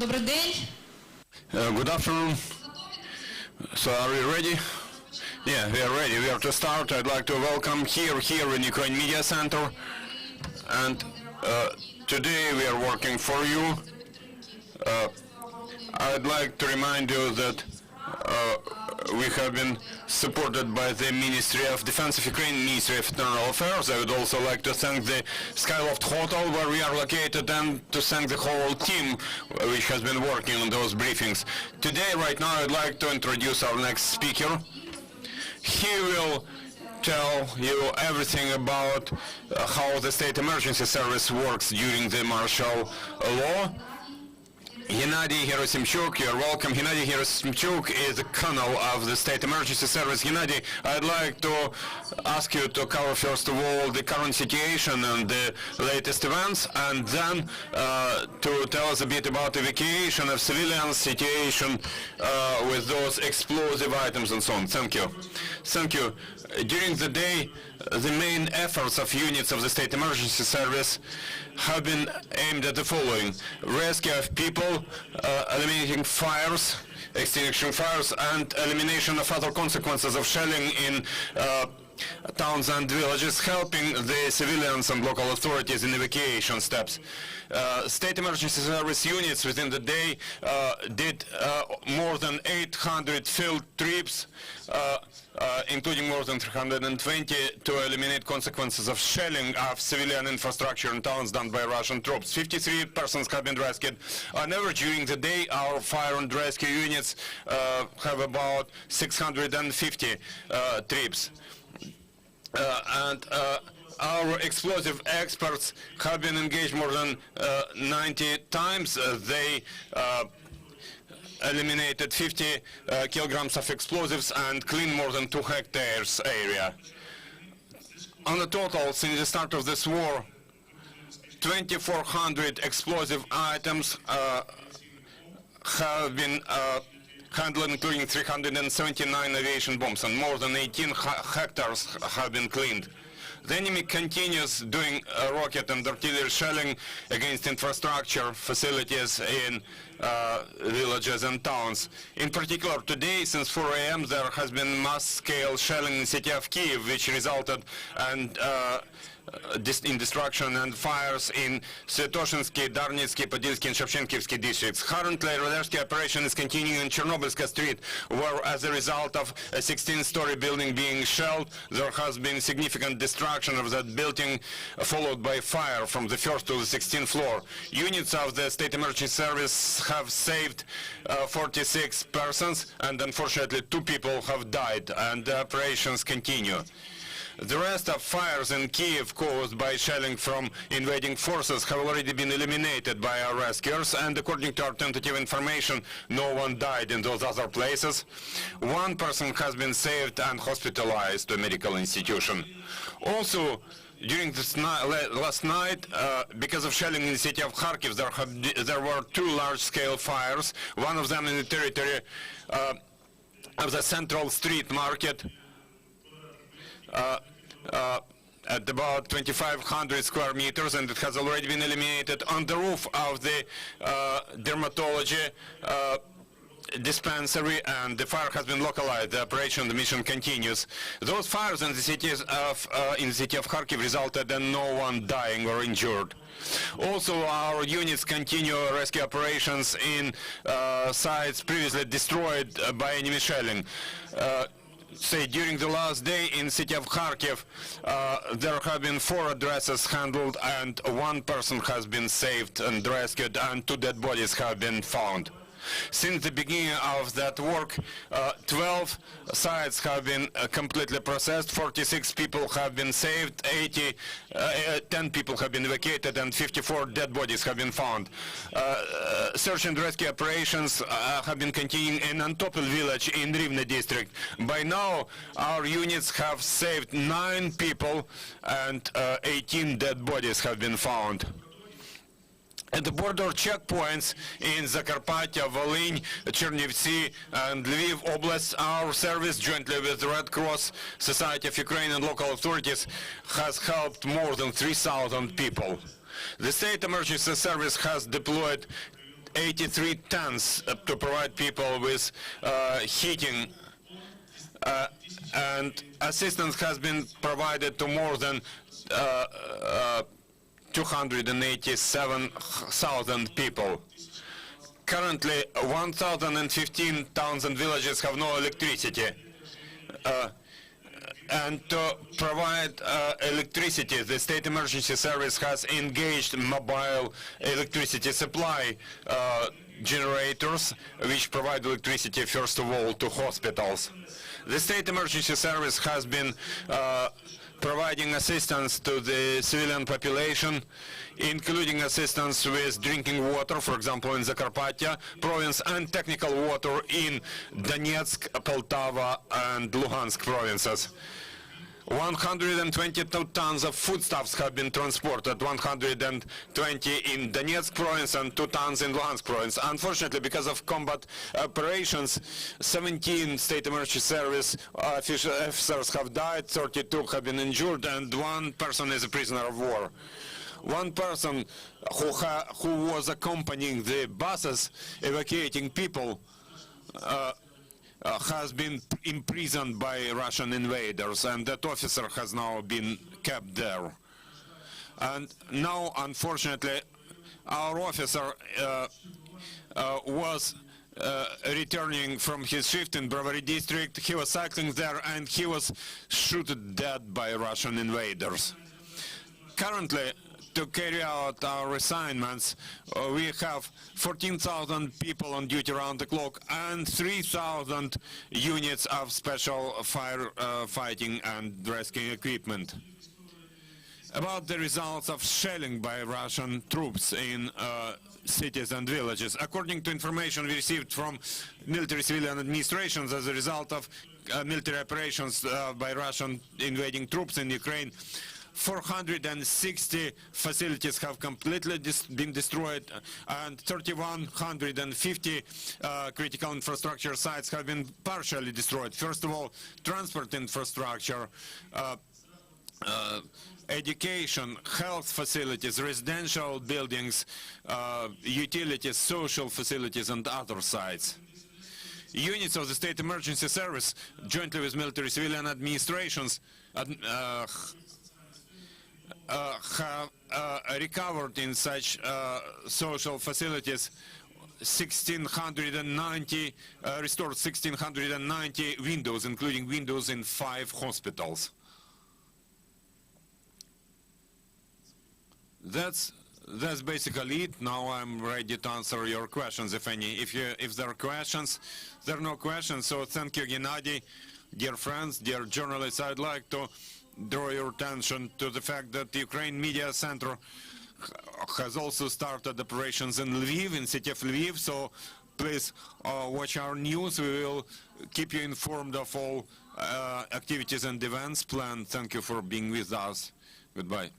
Добрий день. Good afternoon. So are we ready? Yeah, we are ready. We are to start. I'd like to welcome here in Ukraine Media Center. And today we are working for you. I'd like to remind you that we have been supported by the Ministry of Defense of Ukraine, Ministry of Internal Affairs. I would also like to thank the Skyloft Hotel where we are located and to thank the whole team which has been working on those briefings. Today, right now, I'd like to introduce our next speaker. He will tell you everything about how the State Emergency Service works during the martial law. Gennady Gerasimchuk, you're welcome. Gennady Gerasimchuk is the colonel of the State Emergency Service. Gennady, I'd like to ask you to cover first of all the current situation and the latest events, and then to tell us a bit about evacuation of civilians, situation with those explosive items and so on. Thank you. Thank you. During the day, the main efforts of units of the State Emergency Service have been aimed at the following: rescue of people, eliminating fires, extinguishing fires, and elimination of other consequences of shelling in towns and villages, helping the civilians and local authorities in evacuation steps. State Emergency Service units within the day did more than 800 field trips, including more than 320 to eliminate consequences of shelling of civilian infrastructure in towns done by Russian troops. 53 persons have been rescued. On average, during the day, our fire and rescue units have about 650 trips. Our explosive experts have been engaged more than 90 times. They eliminated 50 kilograms of explosives and cleaned more than 2 hectares area. On the total, since the start of this war, 2,400 explosive items have been handled, including 379 aviation bombs, and more than 18 hectares have been cleaned. The enemy continues doing rocket and artillery shelling against infrastructure facilities in villages and towns. In particular, today, since 4 a.m., there has been mass-scale shelling in the city of Kyiv, which resulted in destruction and fires in Svetoshinsky, Darnitsky, Podilsky, and Shevchenkivsky districts. Currently, rescue operation is continuing in Chernobylska Street, where, as a result of a 16-story building being shelled, there has been significant destruction of that building, followed by fire from the first to the 16th floor. Units of the State Emergency Service have saved 46 persons, and unfortunately 2 people have died, and the operations continue. The rest of fires in Kyiv caused by shelling from invading forces have already been eliminated by our rescuers, and according to our tentative information, no one died in those other places. 1 person has been saved and hospitalized to a medical institution. Also, during this last night, because of shelling in the city of Kharkiv, there were 2 large-scale fires, one of them in the territory of the Central Street Market, at about 2,500 square meters, and it has already been eliminated on the roof of the dermatology dispensary, and the fire has been localized. The operation, the mission continues. Those fires in the city of Kharkiv resulted in no one dying or injured. Also, our units continue rescue operations in sites previously destroyed by enemy shelling. Say, during the last day in the city of Kharkiv, there have been 4 addresses handled, and 1 person has been saved and rescued, and 2 dead bodies have been found. Since the beginning of that work, 12 sites have been completely processed, 46 people have been saved, 10 people have been evacuated, and 54 dead bodies have been found. Search and rescue operations have been continuing in Antopol village in Rivne district. By now, our units have saved 9 people, and 18 dead bodies have been found. At the border checkpoints in Zakarpattia, Volyn, Chernivtsi, and Lviv Oblast, our service, jointly with the Red Cross Society of Ukraine and local authorities, has helped more than 3,000 people. The State Emergency Service has deployed 83 tons to provide people with heating, and assistance has been provided to more than 287,000 people. Currently, 1,015 towns and villages have no electricity. And to provide electricity, the State Emergency Service has engaged mobile electricity supply generators, which provide electricity, first of all, to hospitals. The State Emergency Service has been providing assistance to the civilian population, including assistance with drinking water, for example, in Zakarpattia province, and technical water in Donetsk, Poltava, and Luhansk provinces. 122 tons of foodstuffs have been transported, 120 in Donetsk province and 2 tons in Luhansk province. Unfortunately, because of combat operations, 17 State Emergency Service officers have died, 32 have been injured, and 1 person is a prisoner of war. 1 person who was accompanying the buses evacuating people has been imprisoned by Russian invaders, and that officer has now been kept there. And now, unfortunately, our officer was returning from his shift in Brovary district. He was cycling there, and he was shot dead by Russian invaders. Currently, to carry out our assignments, we have 14,000 people on duty around the clock and 3,000 units of special fighting and rescue equipment. About the results of shelling by Russian troops in cities and villages. According to information we received from military civilian administrations as a result of military operations by Russian invading troops in Ukraine, 460 facilities have completely been destroyed, and 3,150 critical infrastructure sites have been partially destroyed. First of all, transport infrastructure, education, health facilities, residential buildings, utilities, social facilities, and other sites. Units of the State Emergency Service, jointly with military civilian administrations, have recovered in such social facilities 1,690, restored 1,690 windows, including windows in 5 hospitals. That's basically it. Now I'm ready to answer your questions, if any. If there are questions, there are no questions. So thank you, Gennady. Dear friends, dear journalists, I'd like to draw your attention to the fact that the Ukraine Media Center has also started operations in Lviv, in city of Lviv. So please watch our news. We will keep you informed of all activities and events planned. Thank you for being with us. Goodbye.